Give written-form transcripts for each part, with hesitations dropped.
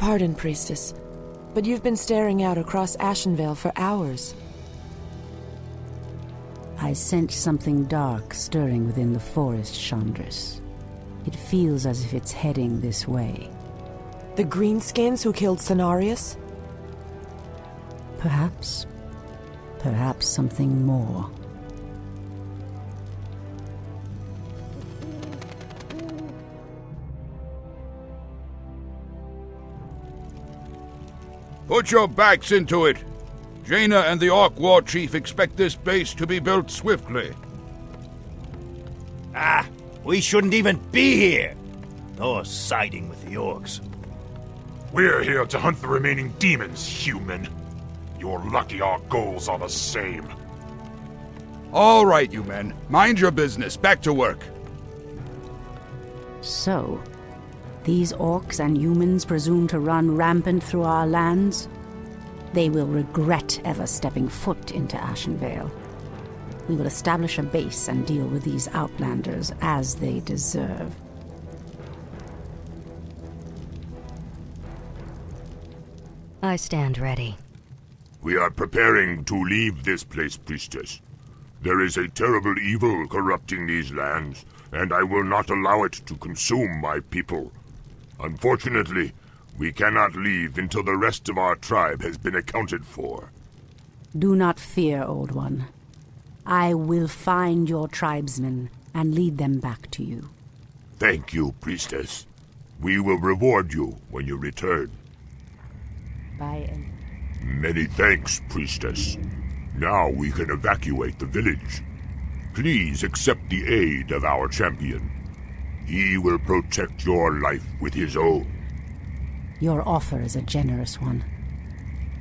pardon, Priestess, but you've been staring out across Ashenvale for hours. I sense something dark stirring within the forest, Tichondrius. It feels as if it's heading this way. The greenskins who killed Cenarius? Perhaps. Perhaps something more. Put your backs into it! Jaina and the Orc War Chief expect this base to be built swiftly. Ah, we shouldn't even be here! Or siding with the Orcs. We're here to hunt the remaining demons, human. You're lucky our goals are the same. All right, you men. Mind your business. Back to work. So, these orcs and humans presume to run rampant through our lands? They will regret ever stepping foot into Ashenvale. We will establish a base and deal with these outlanders as they deserve. I stand ready. We are preparing to leave this place, Priestess. There is a terrible evil corrupting these lands, and I will not allow it to consume my people. Unfortunately, we cannot leave until the rest of our tribe has been accounted for. Do not fear, Old One. I will find your tribesmen and lead them back to you. Thank you, Priestess. We will reward you when you return. Many thanks, Priestess. Now we can evacuate the village. Please accept the aid of our champion. He will protect your life with his own. Your offer is a generous one.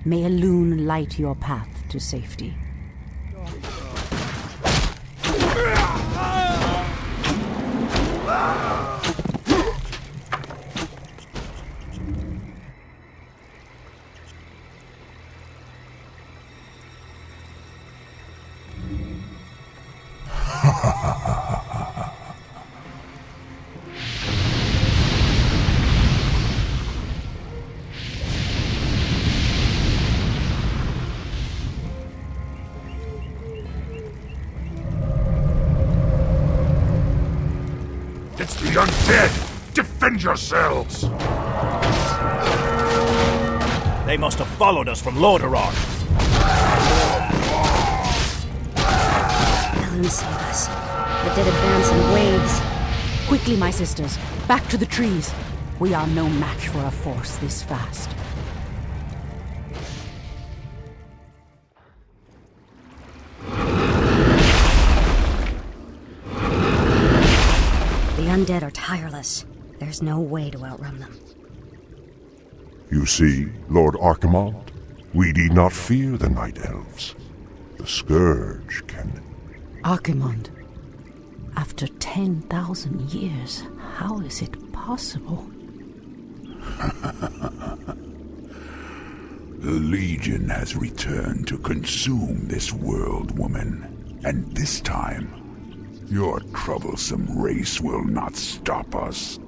May a loon light your path to safety. It's the Undead! Defend yourselves! They must have followed us from Lordaeron. Helen, save us. The dead advance in waves. Quickly, my sisters, back to the trees. We are no match for a force this fast. The undead are tireless. There's no way to outrun them. You see, Lord Archimonde, we need not fear the Night Elves. The Scourge can... Archimonde, after 10,000 years, how is it possible? The Legion has returned to consume this world, woman. And this time, your troublesome race will not stop us.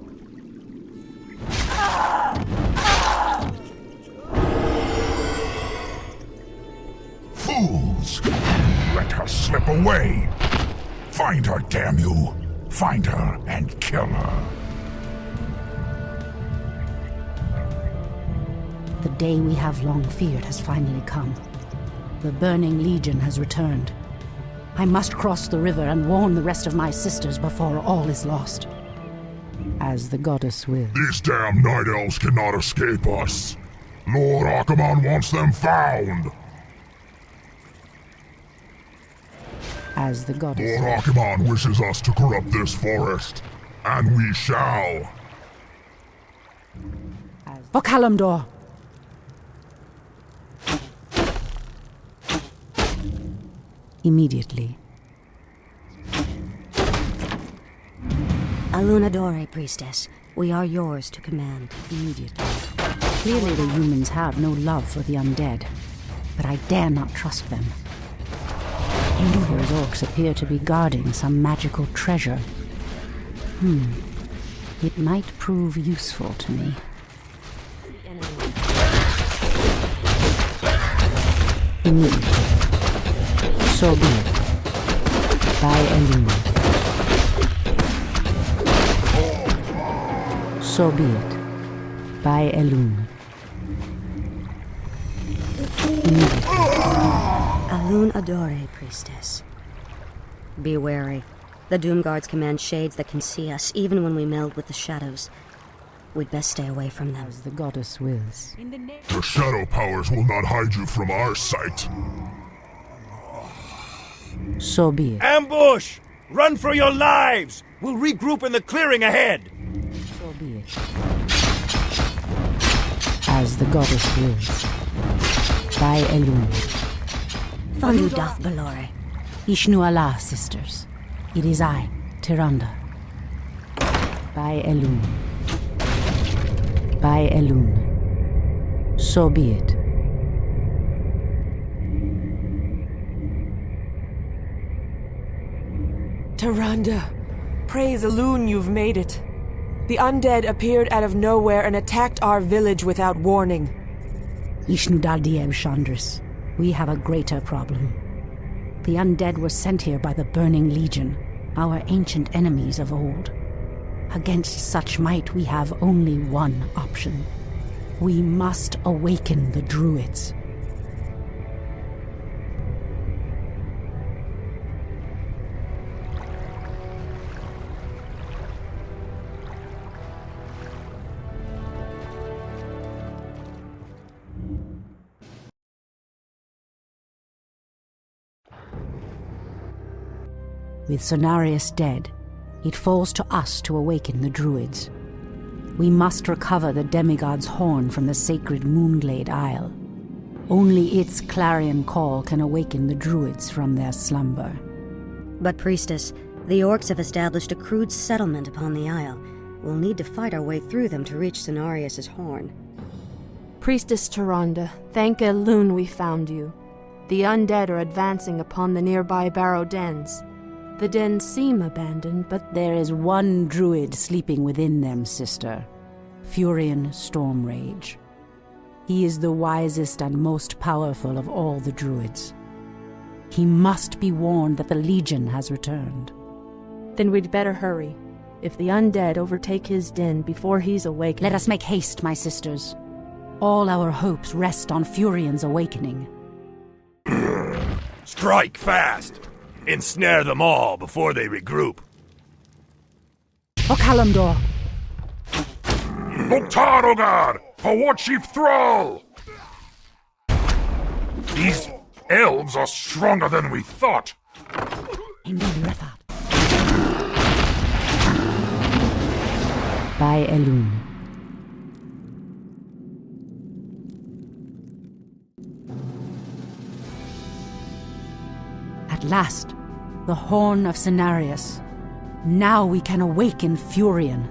Fools! Let her slip away! Find her, damn you! Find her and kill her! The day we have long feared has finally come. The Burning Legion has returned. I must cross the river and warn the rest of my sisters before all is lost. As the goddess will. These damn Night Elves cannot escape us! Lord Archimonde wants them found! As the goddess Lord Archimonde wishes us to corrupt this forest, and we shall! For Kalimdor! Immediately. Alunadore, priestess. We are yours to command. Immediately. Clearly the humans have no love for the undead, but I dare not trust them. Ender's orcs appear to be guarding some magical treasure. It might prove useful to me. The enemy Immediately. So be it. By Elune. So be it. By Elune. Immediately. Alun Adore, priestess. Be wary. The Doomguards command shades that can see us, even when we meld with the shadows. We'd best stay away from them. As the goddess wills. Your shadow powers will not hide you from our sight. So be it. Ambush! Run for your lives! We'll regroup in the clearing ahead! So be it. As the goddess wills. By Elune. Thandu Dath Balore. Ishnu Allah, sisters. It is I, Tyrande. By Elune. By Elune. So be it. Tyrande, praise Elune, you've made it. The undead appeared out of nowhere and attacked our village without warning. Ishnu Daldieb Chandris, we have a greater problem. The undead were sent here by the Burning Legion, our ancient enemies of old. Against such might, we have only one option. We must awaken the Druids. With Cenarius dead, it falls to us to awaken the Druids. We must recover the demigod's horn from the sacred Moonglade Isle. Only its clarion call can awaken the Druids from their slumber. But, priestess, the orcs have established a crude settlement upon the isle. We'll need to fight our way through them to reach Cenarius' horn. Priestess Tyrande, thank Elune we found you. The undead are advancing upon the nearby barrow dens. The dens seem abandoned, but there is one druid sleeping within them, sister. Furion Stormrage. He is the wisest and most powerful of all the druids. He must be warned that the Legion has returned. Then we'd better hurry. If the undead overtake his den before he's awakened... Let us make haste, my sisters. All our hopes rest on Furion's awakening. Strike fast! Ensnare them all before they regroup. O Kalimdor! Oktarogar! For War Chief Thrall! These elves are stronger than we thought. By Elune. At last, the horn of Cenarius. Now we can awaken Furion.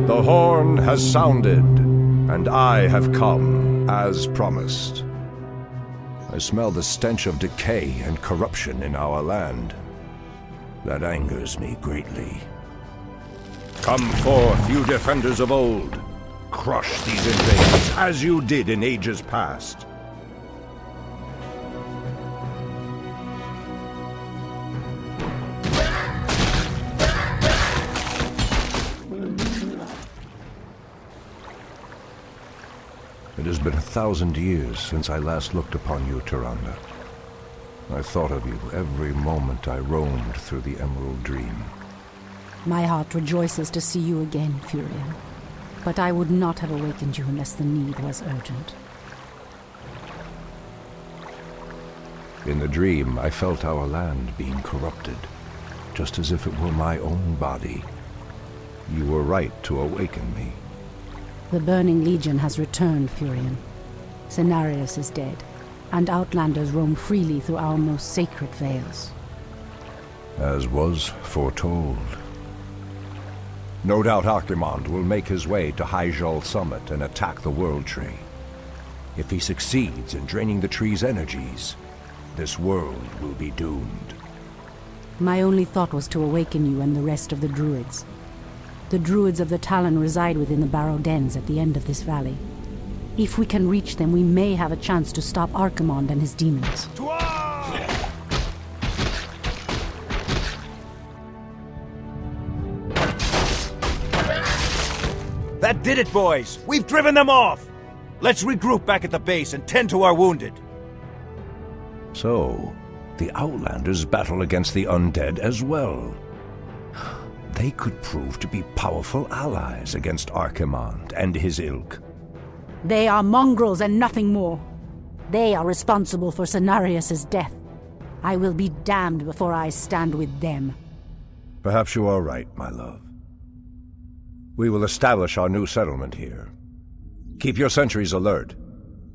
The horn has sounded, and I have come, as promised. I smell the stench of decay and corruption in our land. That angers me greatly. Come forth, you defenders of old. Crush these invaders, as you did in ages past. It has been 1,000 years since I last looked upon you, Tyrande. I thought of you every moment I roamed through the Emerald Dream. My heart rejoices to see you again, Furion. But I would not have awakened you unless the need was urgent. In the dream, I felt our land being corrupted, just as if it were my own body. You were right to awaken me. The Burning Legion has returned, Furion. Cenarius is dead, and outlanders roam freely through our most sacred vales. As was foretold. No doubt Archimonde will make his way to Hyjal Summit and attack the World Tree. If he succeeds in draining the tree's energies, this world will be doomed. My only thought was to awaken you and the rest of the Druids. The Druids of the Talon reside within the Barrow Dens at the end of this valley. If we can reach them, we may have a chance to stop Archimonde and his demons. That did it, boys! We've driven them off! Let's regroup back at the base and tend to our wounded. So, the Outlanders battle against the Undead as well. They could prove to be powerful allies against Archimonde and his ilk. They are mongrels and nothing more. They are responsible for Cenarius' death. I will be damned before I stand with them. Perhaps you are right, my love. We will establish our new settlement here. Keep your sentries alert.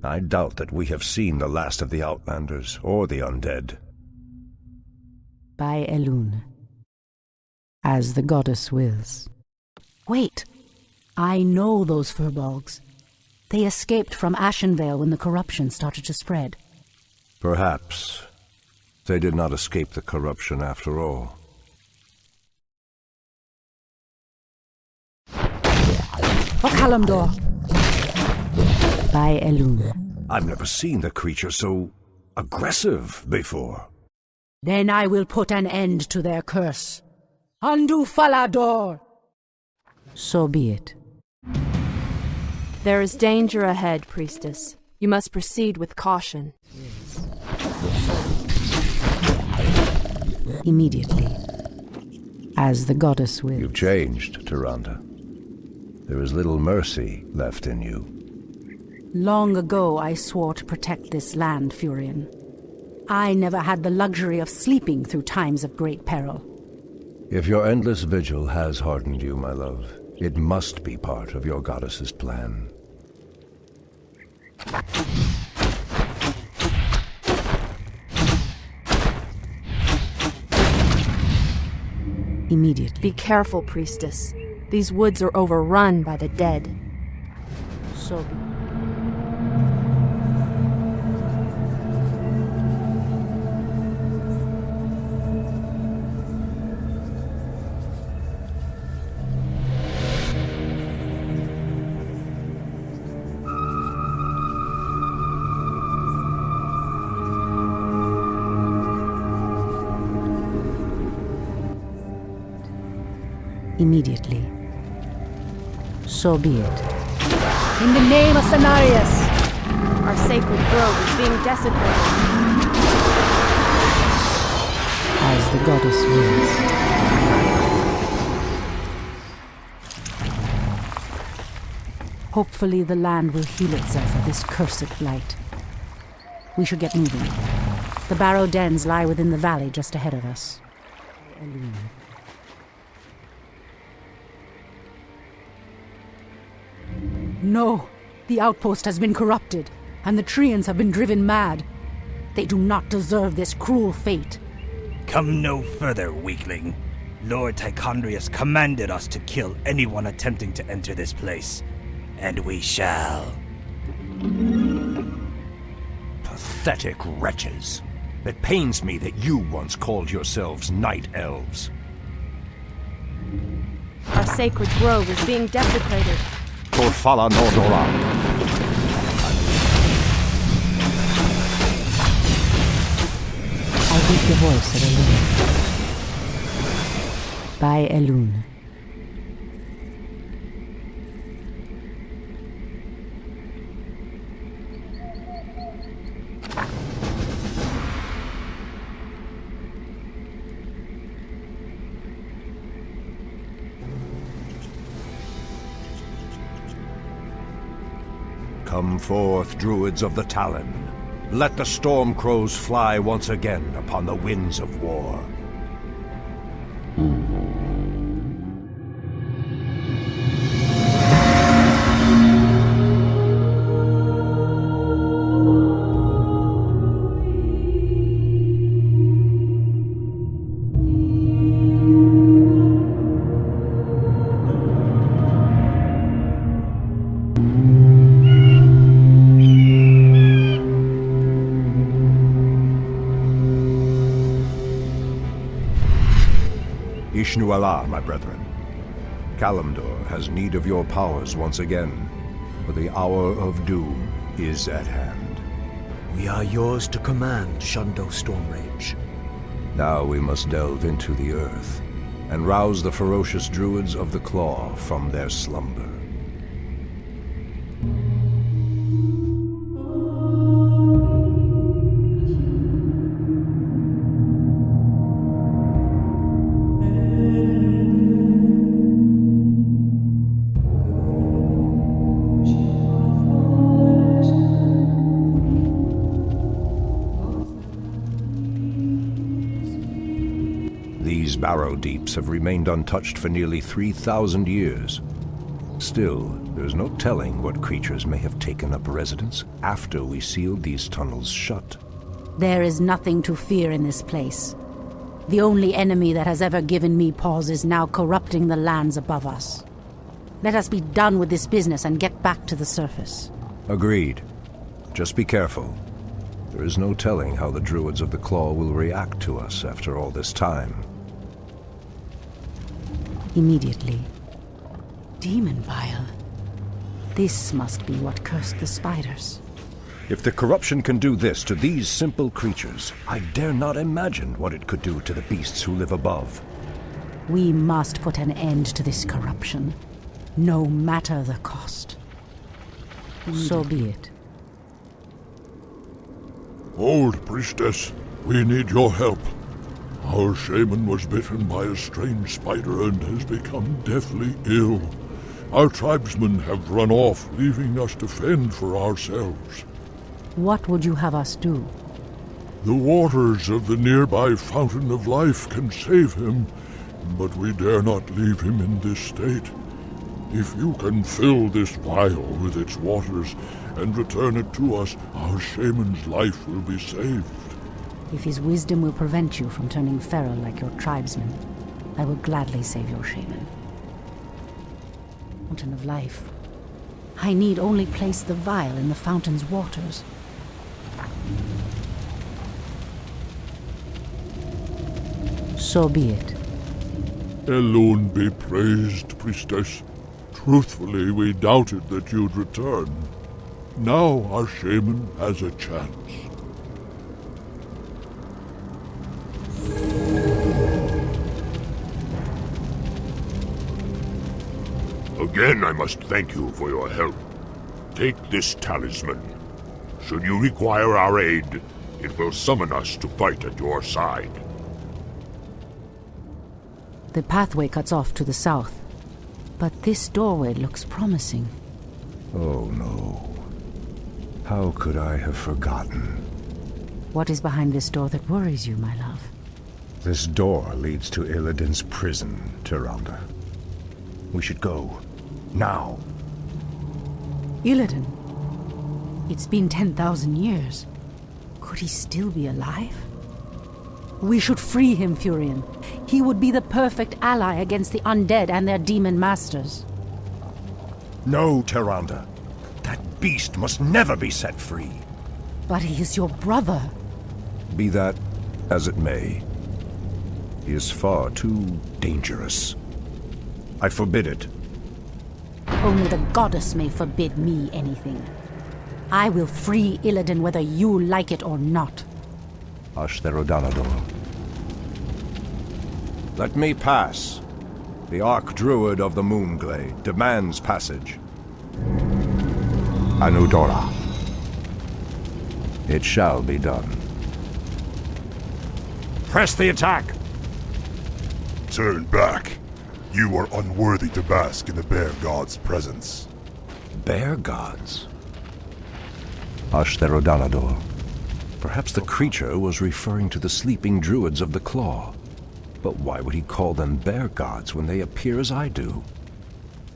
I doubt that we have seen the last of the Outlanders or the Undead. By Elune. As the goddess wills. Wait! I know those furbolgs. They escaped from Ashenvale when the corruption started to spread. Perhaps they did not escape the corruption after all. For Kalimdor! By Elune. I've never seen the creature so aggressive before. Then I will put an end to their curse. Undo Falador! So be it. There is danger ahead, priestess. You must proceed with caution. Immediately. As the goddess wills. You've changed, Tyrande. There is little mercy left in you. Long ago I swore to protect this land, Furion. I never had the luxury of sleeping through times of great peril. If your endless vigil has hardened you, my love, it must be part of your goddess's plan. Immediately. Be careful, priestess. These woods are overrun by the dead. So be it. Immediately. So be it. In the name of Cenarius! Our sacred grove is being desecrated. As the goddess wills. Hopefully the land will heal itself of this cursed blight. We should get moving. The Barrow Dens lie within the valley just ahead of us. No! The outpost has been corrupted, and the Treants have been driven mad. They do not deserve this cruel fate. Come no further, weakling. Lord Tichondrius commanded us to kill anyone attempting to enter this place. And we shall. Pathetic wretches. It pains me that you once called yourselves Night Elves. Our sacred grove is being desecrated. Torfala Nordora. I heard the voice of Elune. By Elune. Come forth, Druids of the Talon. Let the storm crows fly once again upon the winds of war. Ishnu Allah, my brethren. Kalimdor has need of your powers once again, for the hour of doom is at hand. We are yours to command, Shundo Stormrage. Now we must delve into the earth and rouse the ferocious Druids of the Claw from their slumber. These barrow deeps have remained untouched for nearly 3,000 years. Still, there's no telling what creatures may have taken up residence after we sealed these tunnels shut. There is nothing to fear in this place. The only enemy that has ever given me pause is now corrupting the lands above us. Let us be done with this business and get back to the surface. Agreed. Just be careful. There is no telling how the Druids of the Claw will react to us after all this time. Immediately. Demon bile. This must be what cursed the spiders. If the corruption can do this to these simple creatures, I dare not imagine what it could do to the beasts who live above. We must put an end to this corruption, no matter the cost. So be it. Old priestess, we need your help. Our shaman was bitten by a strange spider and has become deathly ill. Our tribesmen have run off, leaving us to fend for ourselves. What would you have us do? The waters of the nearby Fountain of Life can save him, but we dare not leave him in this state. If you can fill this vial with its waters and return it to us, our shaman's life will be saved. If his wisdom will prevent you from turning feral like your tribesmen, I will gladly save your shaman. Fountain of Life. I need only place the vial in the fountain's waters. So be it. Elune be praised, priestess. Truthfully, we doubted that you'd return. Now our shaman has a chance. Again, I must thank you for your help. Take this talisman. Should you require our aid, it will summon us to fight at your side. The pathway cuts off to the south, but this doorway looks promising. Oh no. How could I have forgotten? What is behind this door that worries you, my love? This door leads to Illidan's prison, Tyrande. We should go. Now. Illidan? It's been 10,000 years. Could he still be alive? We should free him, Furion. He would be the perfect ally against the undead and their demon masters. No, Tyrande. That beast must never be set free. But he is your brother. Be that as it may, he is far too dangerous. I forbid it. Only the goddess may forbid me anything. I will free Illidan whether you like it or not. Ashtherodanador. Let me pass. The Archdruid of the Moonglade demands passage. Anudora. It shall be done. Press the attack! Turn back. You are unworthy to bask in the Bear God's presence. Bear gods? Ashtherodanador. Perhaps the creature was referring to the sleeping druids of the Claw. But why would he call them bear gods when they appear as I do?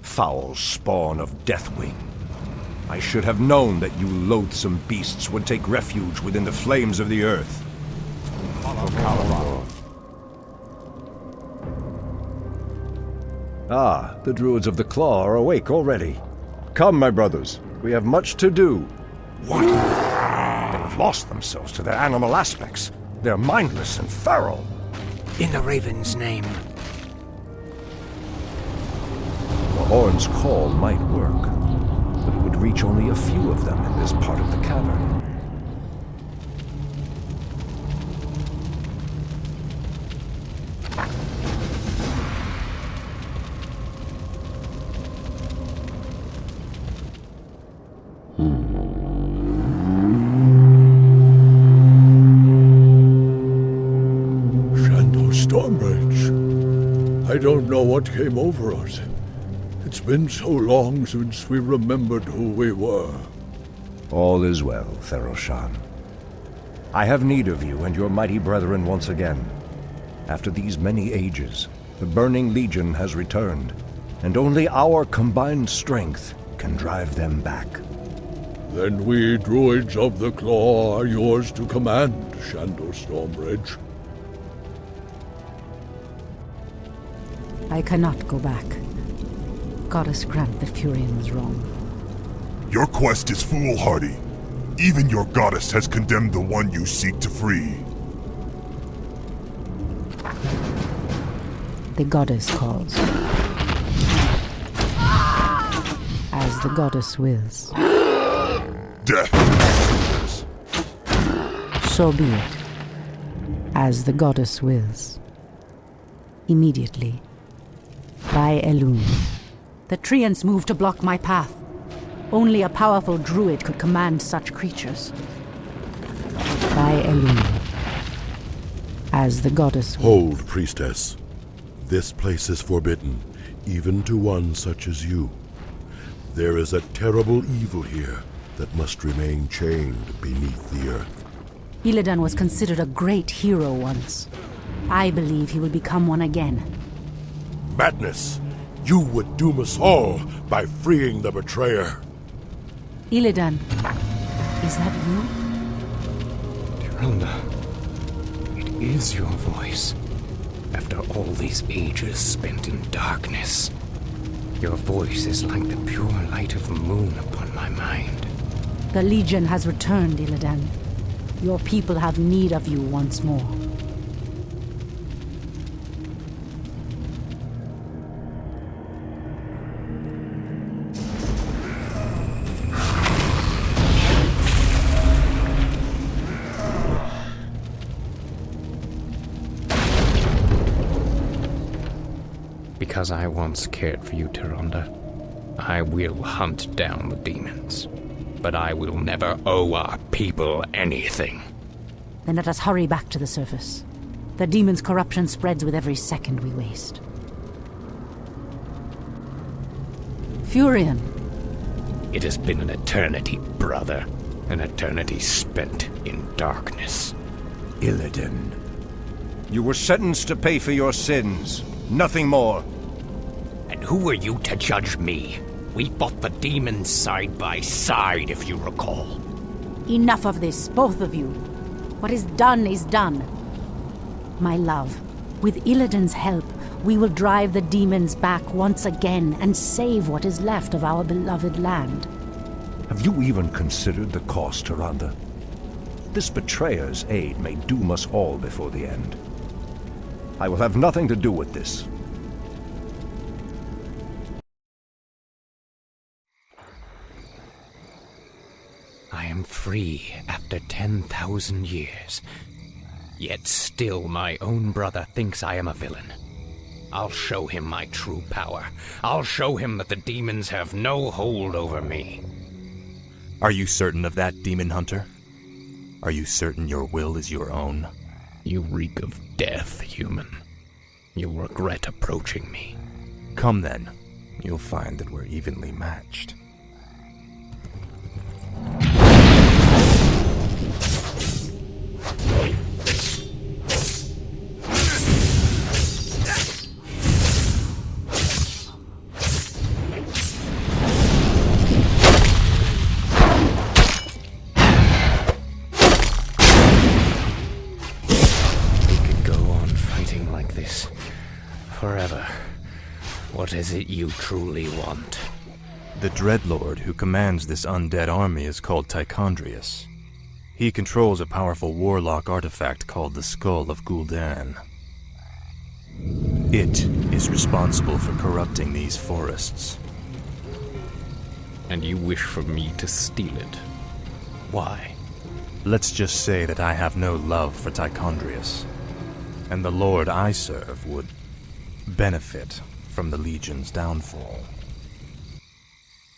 Foul spawn of Deathwing. I should have known that you loathsome beasts would take refuge within the flames of the earth. Ah, the Druids of the Claw are awake already. Come, my brothers, we have much to do. What? They've lost themselves to their animal aspects. They're mindless and feral. In the Raven's name, horn's call might work, but it would reach only a few of them in this part of the cavern. Stormrage. I don't know what came over us. It's been so long since we remembered who we were. All is well, Theroshan. I have need of you and your mighty brethren once again. After these many ages, the Burning Legion has returned, and only our combined strength can drive them back. Then we Druids of the Claw are yours to command, Shandor Stormrage. I cannot go back. Goddess grant that Furion was wrong. Your quest is foolhardy. Even your goddess has condemned the one you seek to free. The goddess calls. As the goddess wills. Death. So be it. As the goddess wills. Immediately. By Elun. The Treants moved to block my path. Only a powerful druid could command such creatures. By Elun. As the goddess wills. Hold, priestess. This place is forbidden, even to one such as you. There is a terrible evil here that must remain chained beneath the earth. Illidan was considered a great hero once. I believe he will become one again. Madness! You would doom us all by freeing the betrayer. Illidan, is that you? Tyrande, it is your voice. After all these ages spent in darkness, your voice is like the pure light of the moon upon my mind. The Legion has returned, Illidan. Your people have need of you once more. Because I once cared for you, Tyrande, I will hunt down the demons. But I will never owe our people anything. Then let us hurry back to the surface. The demon's corruption spreads with every second we waste. Furion. It has been an eternity, brother. An eternity spent in darkness. Illidan. You were sentenced to pay for your sins. Nothing more. And who are you to judge me? We fought the demons side by side, if you recall. Enough of this, both of you. What is done is done. My love, with Illidan's help, we will drive the demons back once again and save what is left of our beloved land. Have you even considered the cost, Tyrande? This betrayer's aid may doom us all before the end. I will have nothing to do with this. I am free after 10,000 years. Yet still my own brother thinks I am a villain. I'll show him my true power. I'll show him that the demons have no hold over me. Are you certain of that, Demon Hunter? Are you certain your will is your own? You reek of death, human. You'll regret approaching me. Come then. You'll find that we're evenly matched. Forever. What is it you truly want? The Dreadlord who commands this undead army is called Tichondrius. He controls a powerful warlock artifact called the Skull of Gul'dan. It is responsible for corrupting these forests. And you wish for me to steal it? Why? Let's just say that I have no love for Tichondrius, and the lord I serve would benefit from the Legion's downfall.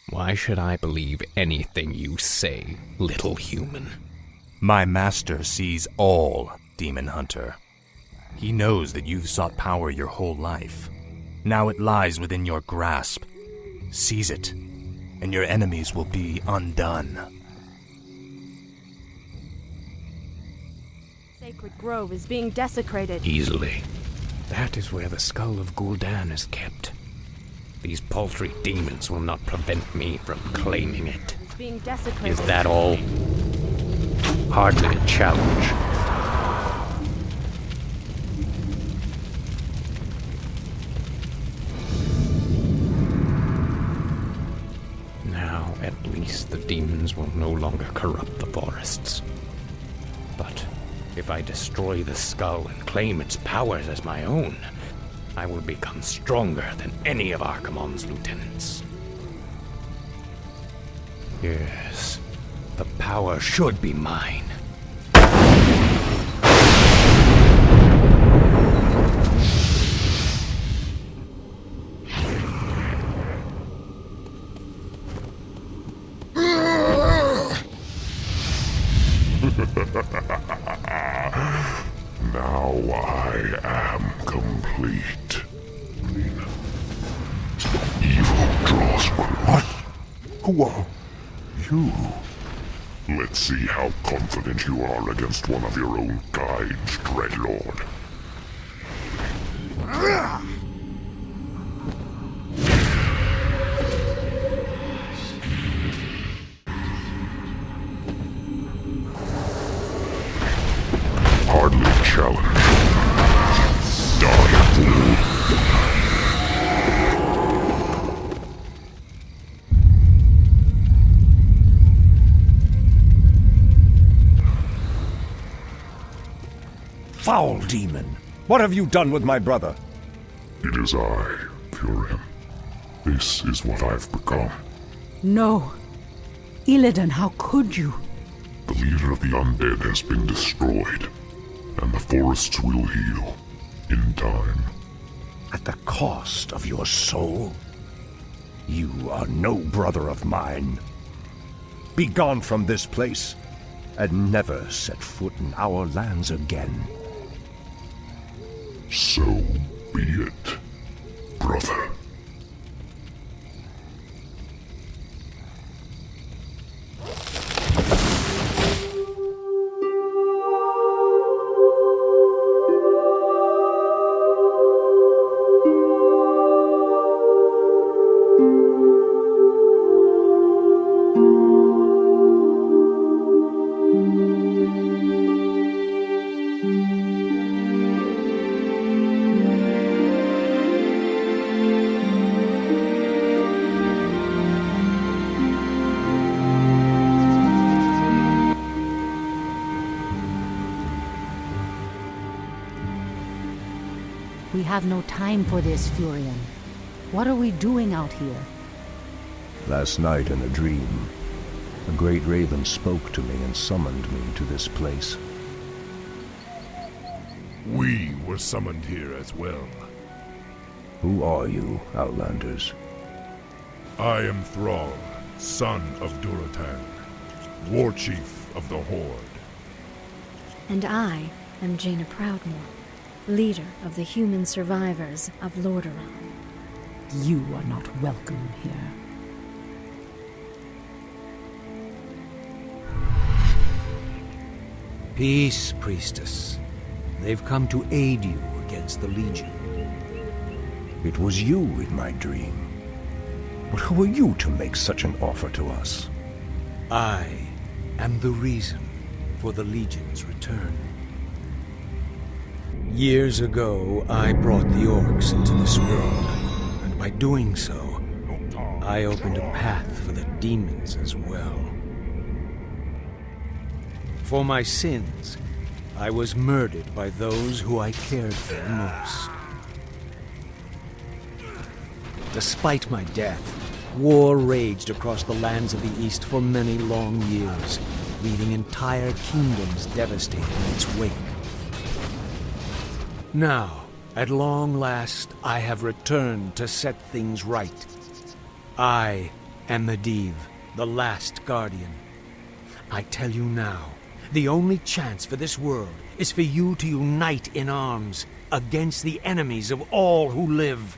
Why should I believe anything you say, little human? My master sees all, Demon Hunter. He knows that you've sought power your whole life. Now it lies within your grasp. Seize it, and your enemies will be undone. Sacred grove is being desecrated. Easily. That is where the skull of Gul'dan is kept. These paltry demons will not prevent me from claiming it. It's being desecrated. Is that all? Hardly a challenge. Now, at least the demons will no longer corrupt the forests. But if I destroy the skull and claim its powers as my own, I will become stronger than any of Archimonde's lieutenants. Yes, the power should be mine. Now I am complete. Evil draws close. What? Who are you? Let's see how confident you are against one of your own kind, Dreadlord. Hardly a challenge. Die, fool. Foul demon! What have you done with my brother? It is I, Furin. This is what I've become. No. Illidan, how could you? The leader of the Undead has been destroyed, and the forests will heal in time. At the cost of your soul? You are no brother of mine. Be gone from this place, and never set foot in our lands again. So be it, brother. We have no time for this, Furion. What are we doing out here? Last night in a dream, a great raven spoke to me and summoned me to this place. We were summoned here as well. Who are you, Outlanders? I am Thrall, son of Durotan, war chief of the Horde. And I am Jaina Proudmoore, leader of the human survivors of Lordaeron. You are not welcome here. Peace, priestess. They've come to aid you against the Legion. It was you in my dream. But who are you to make such an offer to us? I am the reason for the Legion's return. Years ago, I brought the orcs into this world, and by doing so, I opened a path for the demons as well. For my sins, I was murdered by those who I cared for most. Despite my death, war raged across the lands of the East for many long years, leaving entire kingdoms devastated in its wake. Now, at long last, I have returned to set things right. I am Medivh, the last guardian. I tell you now, the only chance for this world is for you to unite in arms against the enemies of all who live.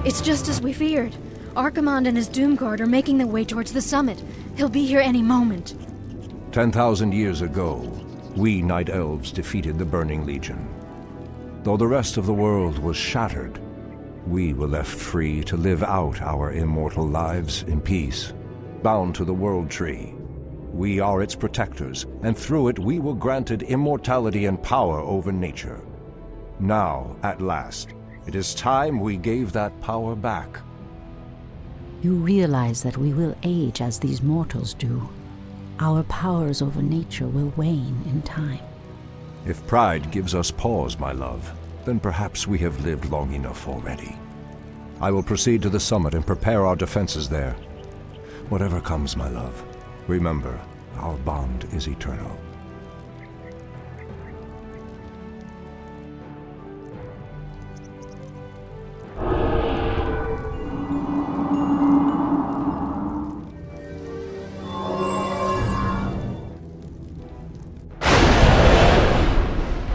It's just as we feared. Archimonde and his Doomguard are making their way towards the summit. He'll be here any moment. 10,000 years ago, we Night Elves defeated the Burning Legion. Though the rest of the world was shattered, we were left free to live out our immortal lives in peace, bound to the World Tree. We are its protectors, and through it we were granted immortality and power over nature. Now, at last, it is time we gave that power back. You realize that we will age as these mortals do. Our powers over nature will wane in time. If pride gives us pause, my love, then perhaps we have lived long enough already. I will proceed to the summit and prepare our defenses there. Whatever comes, my love, remember, our bond is eternal.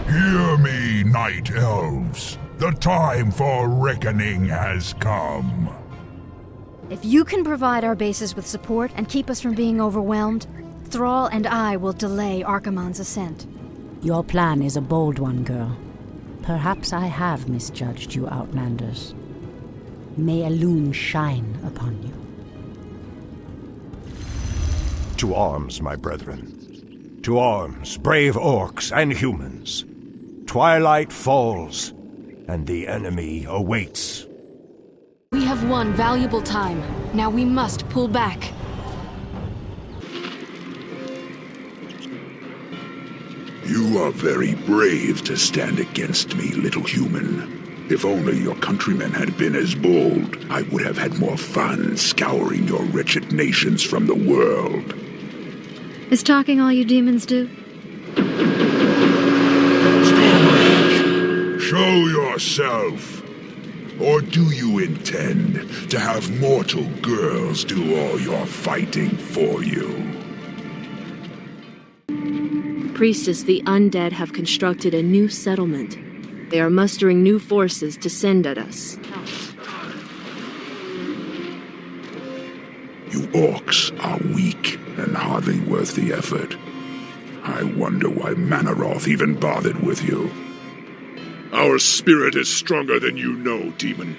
Hear me, Night Elves. The time for reckoning has come. If you can provide our bases with support and keep us from being overwhelmed, Thrall and I will delay Archimonde's ascent. Your plan is a bold one, girl. Perhaps I have misjudged you, Outlanders. May Elune shine upon you. To arms, my brethren. To arms, brave orcs and humans. Twilight falls, and the enemy awaits. We have won valuable time. Now we must pull back. You are very brave to stand against me, little human. If only your countrymen had been as bold, I would have had more fun scouring your wretched nations from the world. Is talking all you demons do? Stormrage, show yourself. Or do you intend to have mortal girls do all your fighting for you? Priestess, the Undead have constructed a new settlement. They are mustering new forces to send at us. You orcs are weak and hardly worth the effort. I wonder why Mannoroth even bothered with you. Our spirit is stronger than you know, demon.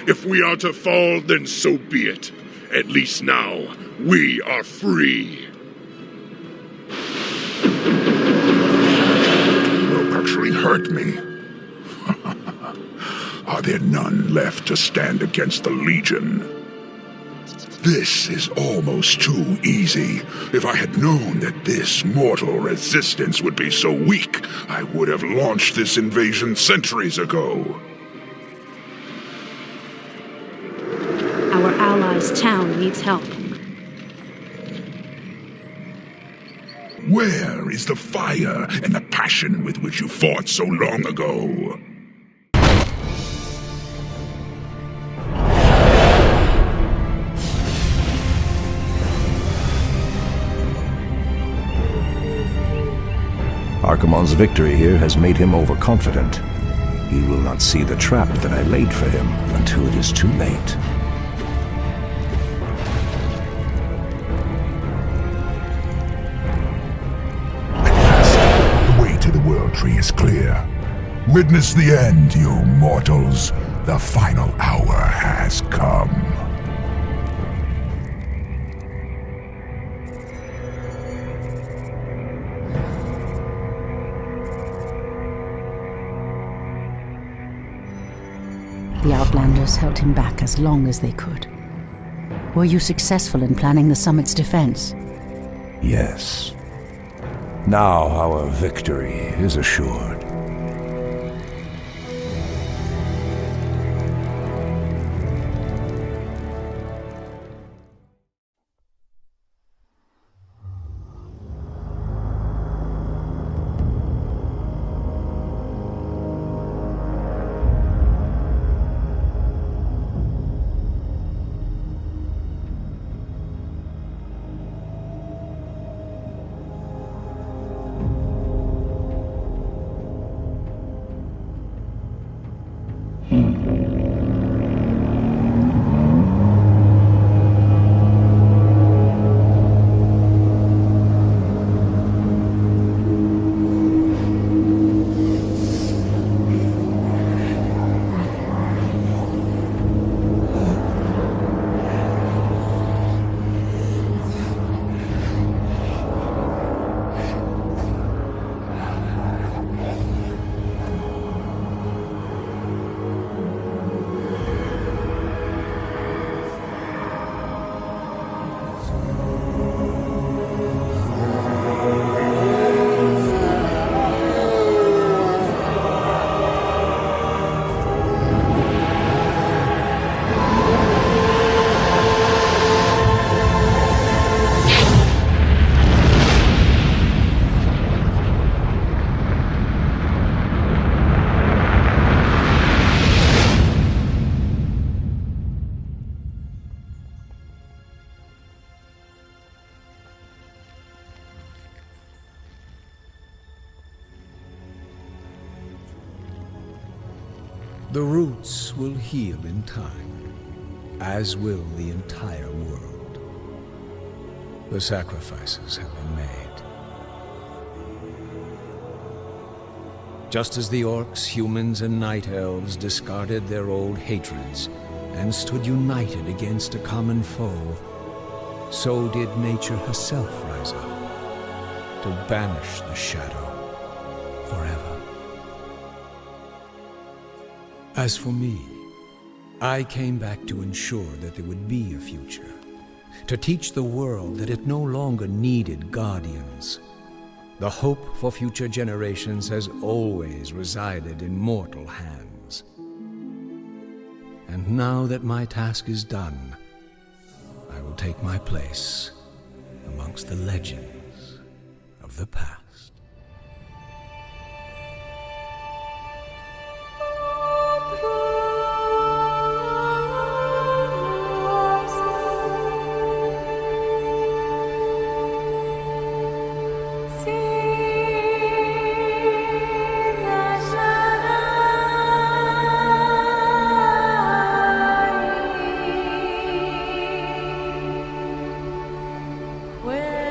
If we are to fall, then so be it. At least now, we are free. You will actually hurt me. Are there none left to stand against the Legion? This is almost too easy. If I had known that this mortal resistance would be so weak, I would have launched this invasion centuries ago. This town needs help. Where is the fire and the passion with which you fought so long ago? Archimonde's victory here has made him overconfident. He will not see the trap that I laid for him until it is too late. The way to the World Tree is clear. Witness the end, you mortals. The final hour has come. The Outlanders held him back as long as they could. Were you successful in planning the summit's defense? Yes. Now our victory is assured. The roots will heal in time, as will the entire world. The sacrifices have been made. Just as the orcs, humans, and Night Elves discarded their old hatreds and stood united against a common foe, so did nature herself rise up to banish the shadow forever. As for me, I came back to ensure that there would be a future, to teach the world that it no longer needed guardians. The hope for future generations has always resided in mortal hands. And now that my task is done, I will take my place amongst the legends of the past. Where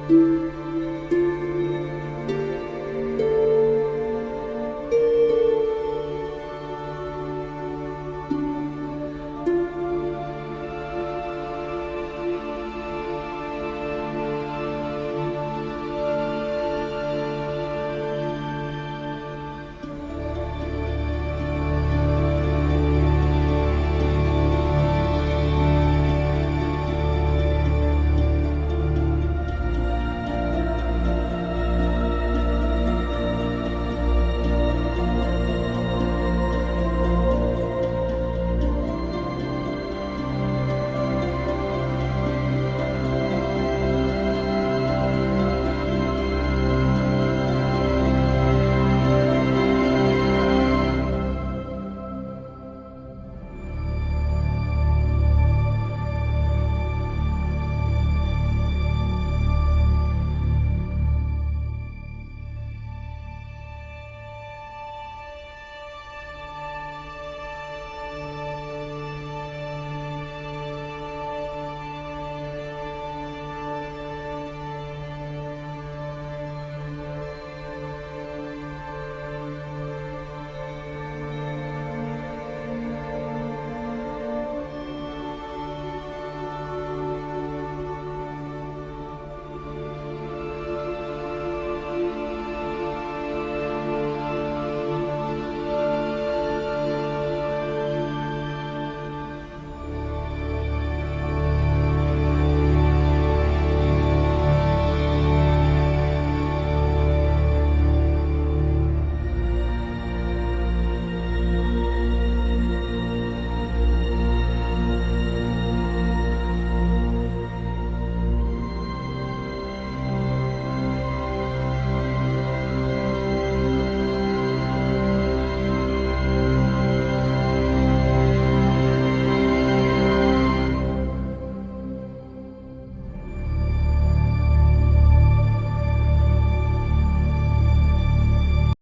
you.